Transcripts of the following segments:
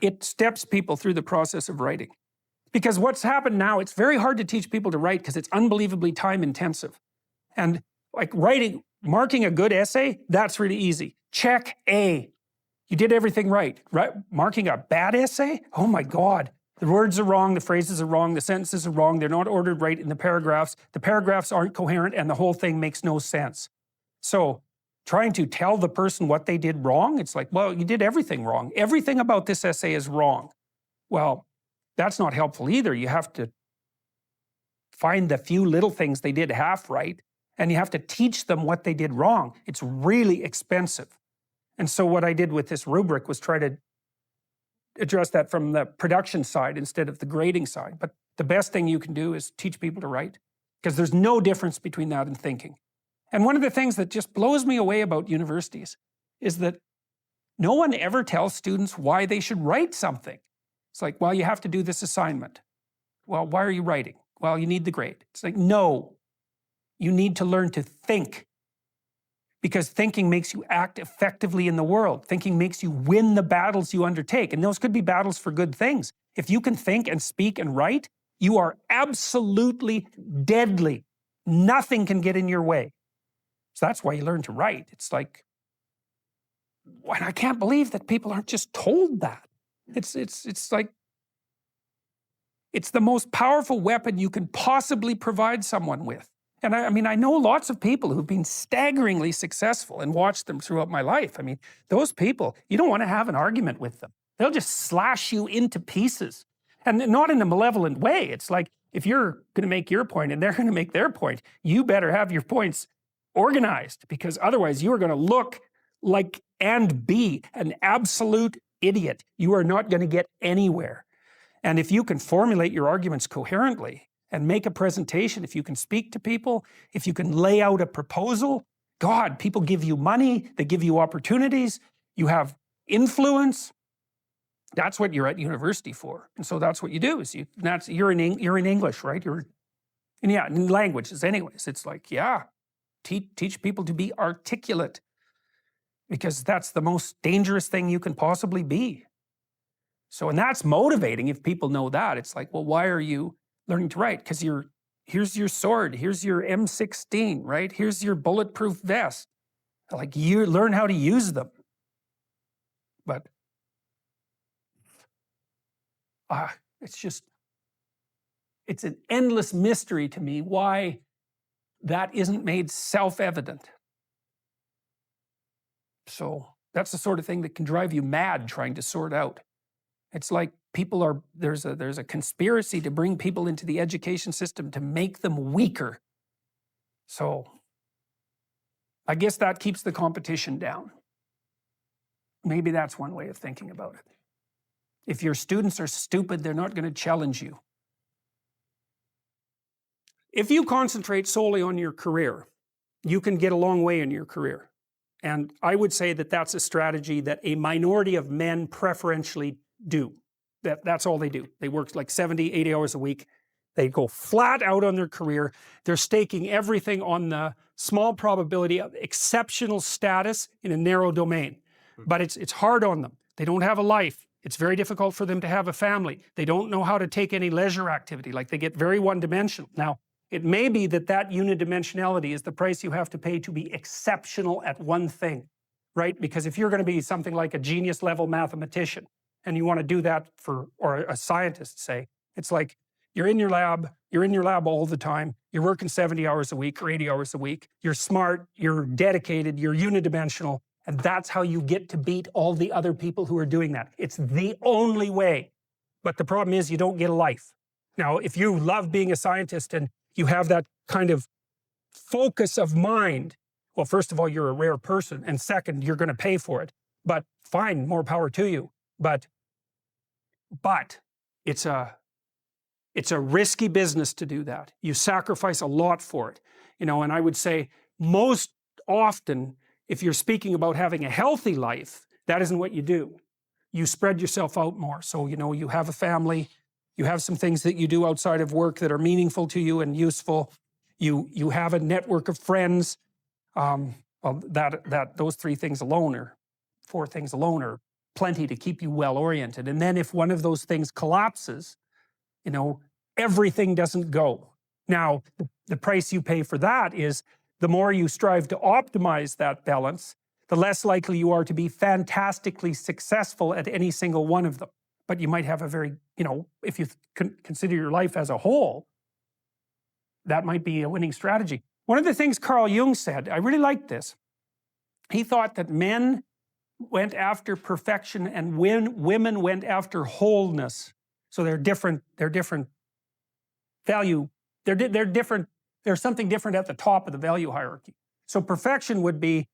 it steps people through the process of writing. Because what's happened now, it's very hard to teach people to write because it's unbelievably time intensive. And like marking a good essay, that's really easy. Check A. You did everything right. Marking a bad essay? Oh my God. The words are wrong, the phrases are wrong, the sentences are wrong, they're not ordered right in the paragraphs aren't coherent, and the whole thing makes no sense. So, trying to tell the person what they did wrong, it's like, well, you did everything wrong. Everything about this essay is wrong. Well, that's not helpful either. You have to find the few little things they did half right, and you have to teach them what they did wrong. It's really expensive. And so what I did with this rubric was try to address that from the production side instead of the grading side. But the best thing you can do is teach people to write, because there's no difference between that and thinking. And one of the things that just blows me away about universities is that no one ever tells students why they should write something. It's like, well, you have to do this assignment. Well, why are you writing? Well, you need the grade. It's like, no, you need to learn to think. Because thinking makes you act effectively in the world. Thinking makes you win the battles you undertake. And those could be battles for good things. If you can think and speak and write, you are absolutely deadly. Nothing can get in your way. So that's why you learn to write. It's like, and I can't believe that people aren't just told that. It's like, it's the most powerful weapon you can possibly provide someone with. And I mean, I know lots of people who've been staggeringly successful and watched them throughout my life. I mean, those people, you don't want to have an argument with them. They'll just slash you into pieces. And not in a malevolent way. It's like, if you're going to make your point and they're going to make their point, you better have your points organized, because otherwise you are going to look like and be an absolute idiot. You are not going to get anywhere. And if you can formulate your arguments coherently and make a presentation, if you can speak to people, if you can lay out a proposal, God, people give you money, they give you opportunities, you have influence. That's what you're at university for. And so that's what you do. Is you're in English, right? Yeah, in languages anyways. It's like, yeah, teach people to be articulate, because that's the most dangerous thing you can possibly be. So, and that's motivating if people know that. It's like, well, why are you learning to write? Because here's your sword, here's your M16, right? Here's your bulletproof vest. Like, you learn how to use them. But it's an endless mystery to me why that isn't made self-evident. So that's the sort of thing that can drive you mad trying to sort out. It's like there's a conspiracy to bring people into the education system to make them weaker. So I guess that keeps the competition down. Maybe that's one way of thinking about it. If your students are stupid, they're not going to challenge you. If you concentrate solely on your career, you can get a long way in your career. And I would say that that's a strategy that a minority of men preferentially do. That's all they do. They work like 70, 80 hours a week. They go flat out on their career. They're staking everything on the small probability of exceptional status in a narrow domain. But it's hard on them. They don't have a life. It's very difficult for them to have a family. They don't know how to take any leisure activity. Like, they get very one-dimensional. Now, it may be that unidimensionality is the price you have to pay to be exceptional at one thing, right? Because if you're going to be something like a genius level mathematician, and you want to do that or a scientist, say, it's like, you're in your lab all the time, you're working 70 hours a week or 80 hours a week, you're smart, you're dedicated, you're unidimensional, and that's how you get to beat all the other people who are doing that. It's the only way. But the problem is, you don't get a life. Now, if you love being a scientist and you have that kind of focus of mind, well, first of all, you're a rare person, and second, you're going to pay for it. But fine, more power to you. But it's a risky business to do that. You sacrifice a lot for it. And I would say most often, if you're speaking about having a healthy life, that isn't what you do. You spread yourself out more. So, you have a family, you have some things that you do outside of work that are meaningful to you and useful. You have a network of friends. Those 3 things alone, or 4 things alone, are plenty to keep you well oriented. And then if one of those things collapses, you know, everything doesn't go. Now, the price you pay for that is the more you strive to optimize that balance, the less likely you are to be fantastically successful at any single one of them. But you might have a very, you know, if you consider your life as a whole, that might be a winning strategy. One of the things Carl Jung said, I really liked this. He thought that men went after perfection and women went after wholeness. So they're different value, they're different, there's something different at the top of the value hierarchy. So perfection would be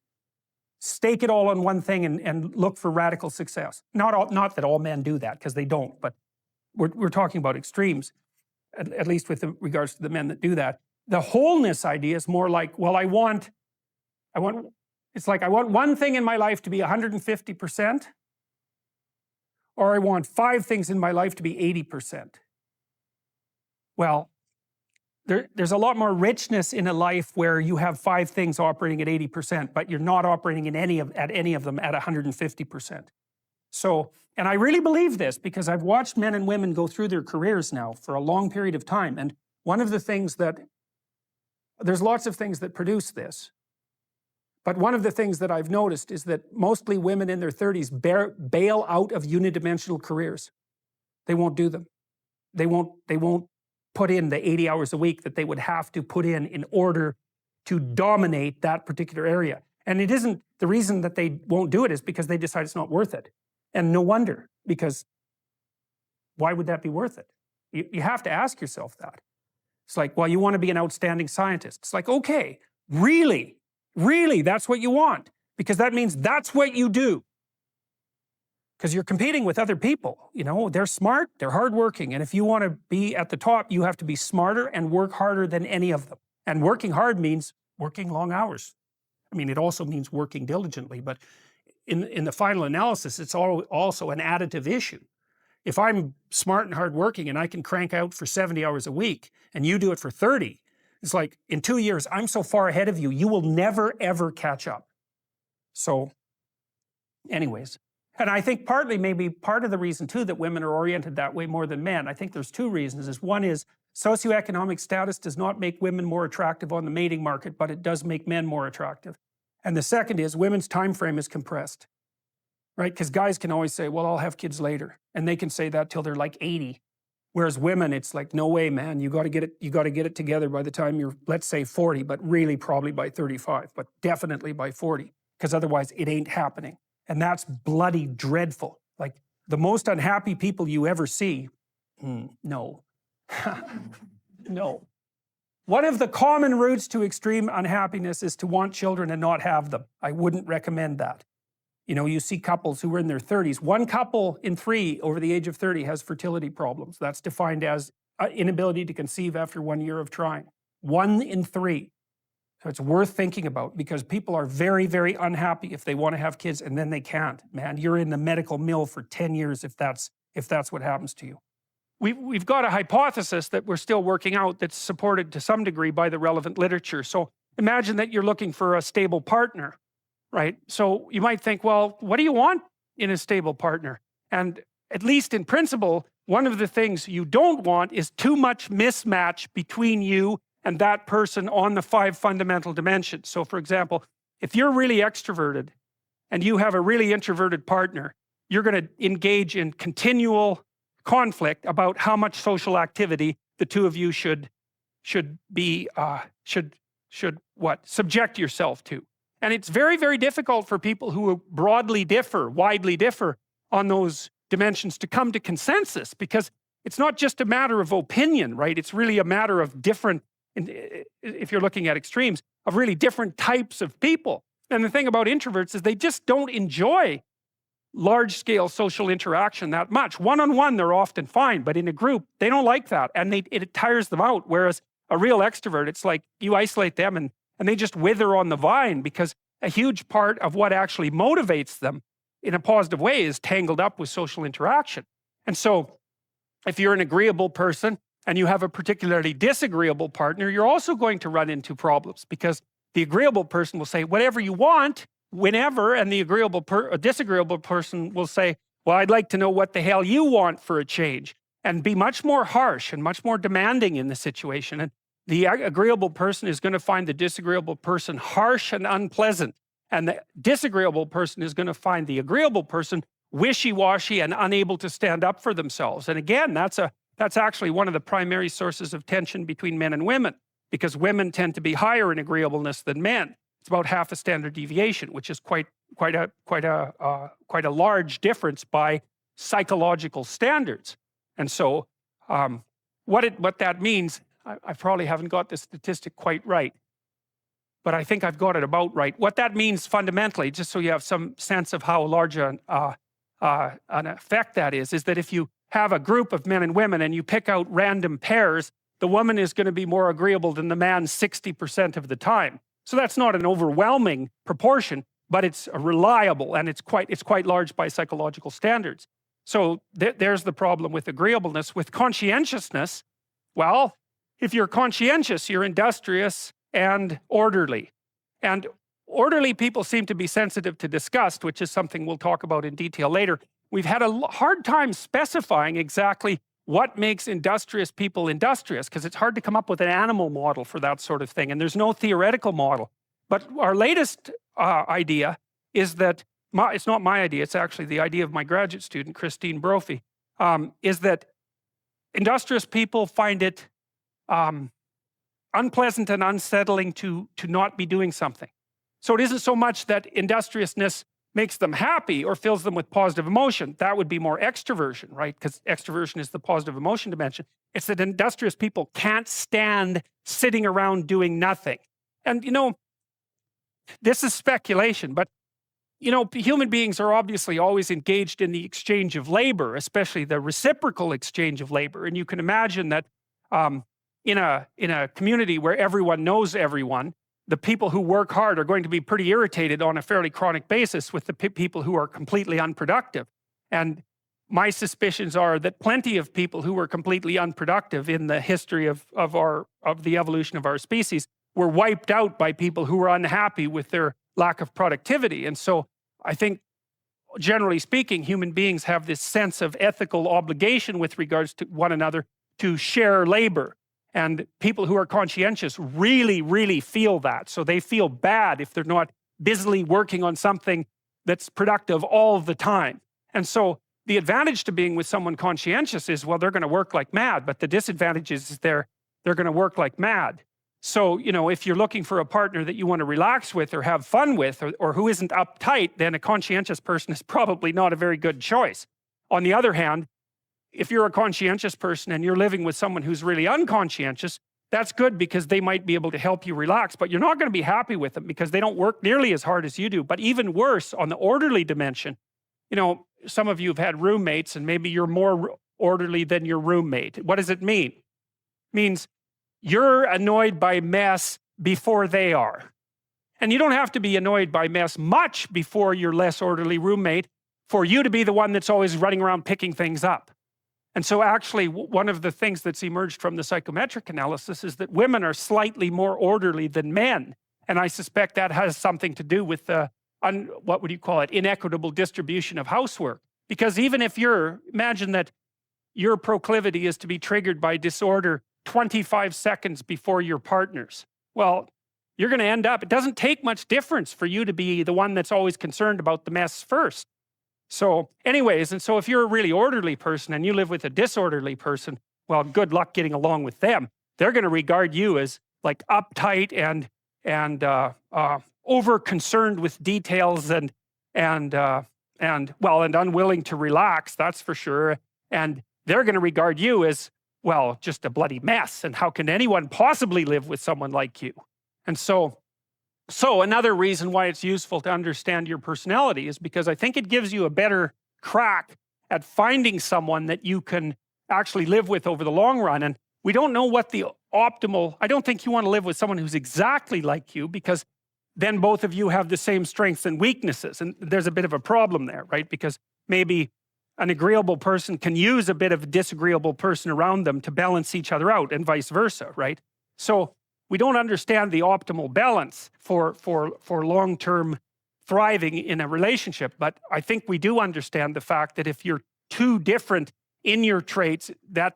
stake it all on one thing and look for radical success. Not that all men do that, because they don't, but we're talking about extremes, at least with regards to the men that do that. The wholeness idea is more like, well, it's like I want one thing in my life to be 150%, or I want 5 things in my life to be 80%. Well, there's a lot more richness in a life where you have 5 things operating at 80%, but you're not operating at any of them at 150%. So, and I really believe this because I've watched men and women go through their careers now for a long period of time, and one of the things that, there's lots of things that produce this, but one of the things that I've noticed is that mostly women in their 30s bail out of unidimensional careers. They won't do them. They won't put in the 80 hours a week that they would have to put in order to dominate that particular area. And it isn't, the reason that they won't do it is because they decide it's not worth it. And no wonder, because why would that be worth it? You have to ask yourself that. It's like, well, you want to be an outstanding scientist. It's like, okay, really, that's what you want, because that means that's what you do. Because you're competing with other people, you know, they're smart, they're hardworking, and if you want to be at the top, you have to be smarter and work harder than any of them. And working hard means working long hours. I mean, it also means working diligently, but in the final analysis, it's also an additive issue. If I'm smart and hardworking and I can crank out for 70 hours a week, and you do it for 30, it's like, in 2 years, I'm so far ahead of you, you will never, ever catch up. So, anyways. And I think partly, maybe part of the reason too that women are oriented that way more than men, I think there's 2 reasons. One is socioeconomic status does not make women more attractive on the mating market, but it does make men more attractive. And the second is women's time frame is compressed, right? Because guys can always say, well, I'll have kids later. And they can say that till they're like 80. Whereas women, it's like, no way, man, you got to get it together by the time you're, let's say 40, but really probably by 35, but definitely by 40, because otherwise it ain't happening. And that's bloody dreadful. Like, the most unhappy people you ever see, no. No. One of the common routes to extreme unhappiness is to want children and not have them. I wouldn't recommend that. You know, you see couples who are in their 30s. 1 couple in 3 over the age of 30 has fertility problems. That's defined as inability to conceive after 1 year of trying. 1 in 3. So it's worth thinking about, because people are very, very unhappy if they want to have kids and then they can't. Man, you're in the medical mill for 10 years if that's what happens to you. We've got a hypothesis that we're still working out that's supported to some degree by the relevant literature. So imagine that you're looking for a stable partner, right? So you might think, well, what do you want in a stable partner? And at least in principle, one of the things you don't want is too much mismatch between you and that person on the 5 fundamental dimensions. So for example, if you're really extroverted and you have a really introverted partner, you're going to engage in continual conflict about how much social activity the 2 of you should subject yourself to. And it's very, very difficult for people who widely differ on those dimensions to come to consensus, because it's not just a matter of opinion, right? It's really a matter of different, if you're looking at extremes, of really different types of people. And the thing about introverts is they just don't enjoy large-scale social interaction that much. One-on-one, they're often fine, but in a group, they don't like that, and it tires them out. Whereas a real extrovert, it's like you isolate them and they just wither on the vine, because a huge part of what actually motivates them in a positive way is tangled up with social interaction. And so, if you're an agreeable person and you have a particularly disagreeable partner, you're also going to run into problems, because the agreeable person will say, whatever you want, whenever, and the disagreeable person will say, well, I'd like to know what the hell you want for a change, and be much more harsh and much more demanding in the situation. And the agreeable person is going to find the disagreeable person harsh and unpleasant, and the disagreeable person is going to find the agreeable person wishy-washy and unable to stand up for themselves. And again, that's actually one of the primary sources of tension between men and women, because women tend to be higher in agreeableness than men. It's about half a standard deviation, which is quite a large difference by psychological standards. And so what that means, I probably haven't got the statistic quite right, but I think I've got it about right. What that means fundamentally, just so you have some sense of how large an effect that is that if you have a group of men and women and you pick out random pairs, the woman is going to be more agreeable than the man 60% of the time. So that's not an overwhelming proportion, but it's reliable, and it's quite large by psychological standards. So there's the problem with agreeableness. With conscientiousness, well, if you're conscientious, you're industrious and orderly. And orderly people seem to be sensitive to disgust, which is something we'll talk about in detail later. We've had a hard time specifying exactly what makes industrious people industrious, because it's hard to come up with an animal model for that sort of thing, and there's no theoretical model. But our latest idea is that, it's not my idea, it's actually the idea of my graduate student, Christine Brophy, is that industrious people find it unpleasant and unsettling to not be doing something. So it isn't so much that industriousness makes them happy or fills them with positive emotion. That would be more extroversion, right? Because extroversion is the positive emotion dimension. It's that industrious people can't stand sitting around doing nothing. And you know, this is speculation, but you know, human beings are obviously always engaged in the exchange of labor, especially the reciprocal exchange of labor. And you can imagine that in a community where everyone knows everyone, the people who work hard are going to be pretty irritated on a fairly chronic basis with the people who are completely unproductive. And my suspicions are that plenty of people who were completely unproductive in the history of the evolution of our species were wiped out by people who were unhappy with their lack of productivity. And so I think, generally speaking, human beings have this sense of ethical obligation with regards to one another to share labor. And people who are conscientious really, really feel that. So they feel bad if they're not busily working on something that's productive all the time. And so the advantage to being with someone conscientious is, well, they're going to work like mad, but the disadvantage is they're going to work like mad. So, you know, if you're looking for a partner that you want to relax with or have fun with, or who isn't uptight, then a conscientious person is probably not a very good choice. On the other hand, if you're a conscientious person and you're living with someone who's really unconscientious, that's good because they might be able to help you relax, but you're not going to be happy with them because they don't work nearly as hard as you do. But even worse, on the orderly dimension, you know, some of you have had roommates and maybe you're more orderly than your roommate. What does it mean? It means you're annoyed by mess before they are. And you don't have to be annoyed by mess much before your less orderly roommate for you to be the one that's always running around picking things up. And so actually one of the things that's emerged from the psychometric analysis is that women are slightly more orderly than men. And I suspect that has something to do with the, what would you call it, inequitable distribution of housework. Because even if imagine that your proclivity is to be triggered by disorder 25 seconds before your partner's. Well, you're going to end up, it doesn't take much difference for you to be the one that's always concerned about the mess first. So anyways, and so if you're a really orderly person and you live with a disorderly person, well, good luck getting along with them. They're going to regard you as like uptight and over concerned with details and unwilling to relax, that's for sure. And they're going to regard you as, well, just a bloody mess. And how can anyone possibly live with someone like you? And so another reason why it's useful to understand your personality is because I think it gives you a better crack at finding someone that you can actually live with over the long run. And we don't know what the optimal, I don't think you want to live with someone who's exactly like you, because then both of you have the same strengths and weaknesses. And there's a bit of a problem there, right? Because maybe an agreeable person can use a bit of a disagreeable person around them to balance each other out, and vice versa, right? So we don't understand the optimal balance for long-term thriving in a relationship. But I think we do understand the fact that if you're too different in your traits, that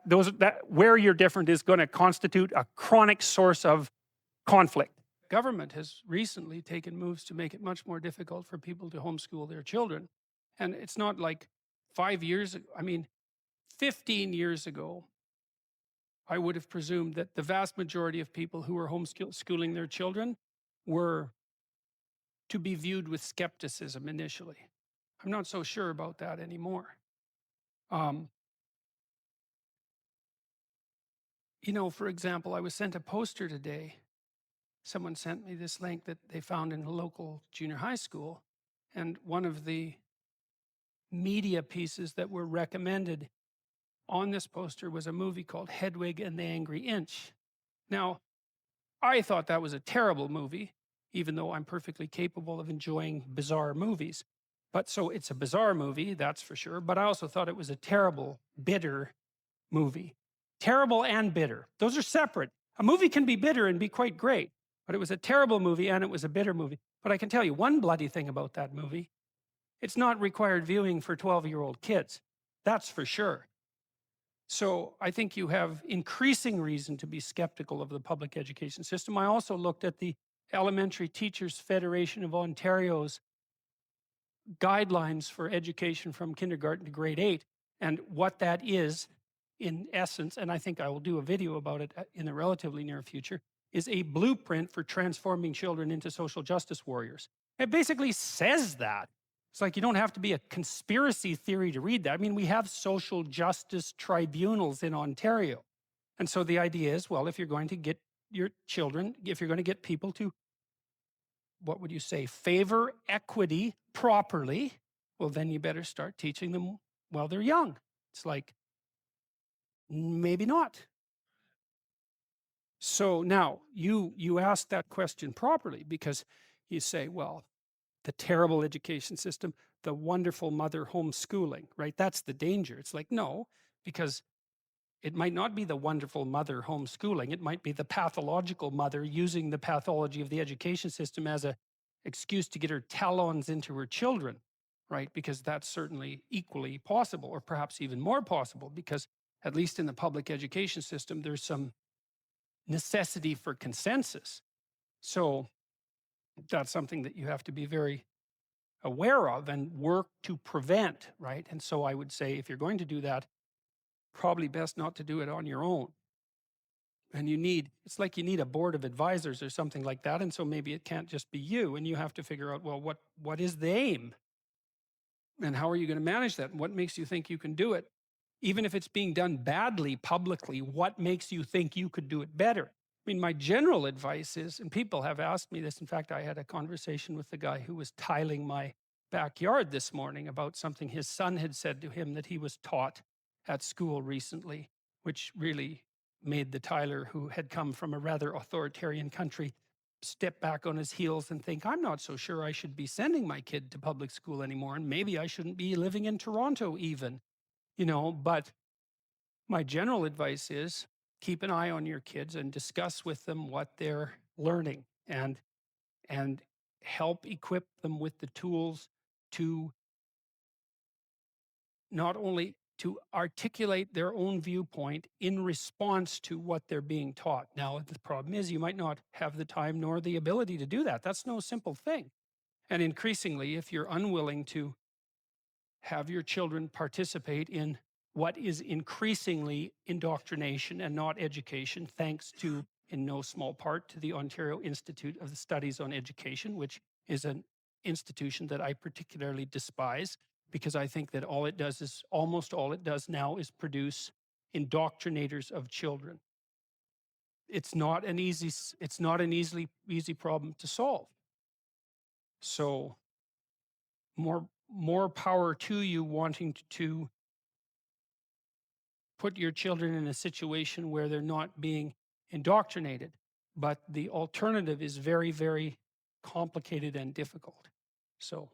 where you're different is going to constitute a chronic source of conflict. Government has recently taken moves to make it much more difficult for people to homeschool their children. And it's not like 5 years ago, I mean, 15 years ago, I would have presumed that the vast majority of people who were homeschooling their children were to be viewed with skepticism initially. I'm not so sure about that anymore. You know, for example, I was sent a poster today. Someone sent me this link that they found in a local junior high school. And one of the media pieces that were recommended on this poster was a movie called Hedwig and the Angry Inch. Now, I thought that was a terrible movie, even though I'm perfectly capable of enjoying bizarre movies. But so it's a bizarre movie, that's for sure. But I also thought it was a terrible, bitter movie. Terrible and bitter. Those are separate. A movie can be bitter and be quite great. But it was a terrible movie and it was a bitter movie. But I can tell you one bloody thing about that movie. It's not required viewing for 12-year-old kids. That's for sure. So I think you have increasing reason to be skeptical of the public education system. I also looked at the Elementary Teachers Federation of Ontario's guidelines for education from kindergarten to grade 8, and what that is in essence, and I think I will do a video about it in the relatively near future, is a blueprint for transforming children into social justice warriors. It basically says that. It's like you don't have to be a conspiracy theory to read that. I mean, we have social justice tribunals in Ontario. And so the idea is, well, if you're going to get your children, if you're going to get people to, what would you say, favor equity properly, well, then you better start teaching them while they're young. It's like, maybe not. So now you ask that question properly, because you say, well, the terrible education system, the wonderful mother homeschooling, right? That's the danger. It's like, no, because it might not be the wonderful mother homeschooling. It might be the pathological mother using the pathology of the education system as an excuse to get her talons into her children, right? Because that's certainly equally possible, or perhaps even more possible, because at least in the public education system, there's some necessity for consensus. So that's something that you have to be very aware of and work to prevent, right? And so I would say, if you're going to do that, probably best not to do it on your own. And it's like you need a board of advisors or something like that. And so maybe it can't just be you, and you have to figure out, well, what is the aim? And how are you going to manage that? And what makes you think you can do it? Even if it's being done badly publicly, what makes you think you could do it better? I mean, my general advice is, and people have asked me this, in fact, I had a conversation with the guy who was tiling my backyard this morning about something his son had said to him that he was taught at school recently, which really made the tiler, who had come from a rather authoritarian country, step back on his heels and think, I'm not so sure I should be sending my kid to public school anymore, and maybe I shouldn't be living in Toronto even, you know. But my general advice is, keep an eye on your kids and discuss with them what they're learning, and help equip them with the tools to not only to articulate their own viewpoint in response to what they're being taught. Now, the problem is, you might not have the time nor the ability to do that. That's no simple thing. And increasingly, if you're unwilling to have your children participate in what is increasingly indoctrination and not education, thanks to, in no small part, to the Ontario Institute of the Studies on Education, which is an institution that I particularly despise, because I think that almost all it does now is produce indoctrinators of children. It's not an easy problem to solve. So more power to you wanting to put your children in a situation where they're not being indoctrinated. But the alternative is very, very complicated and difficult. So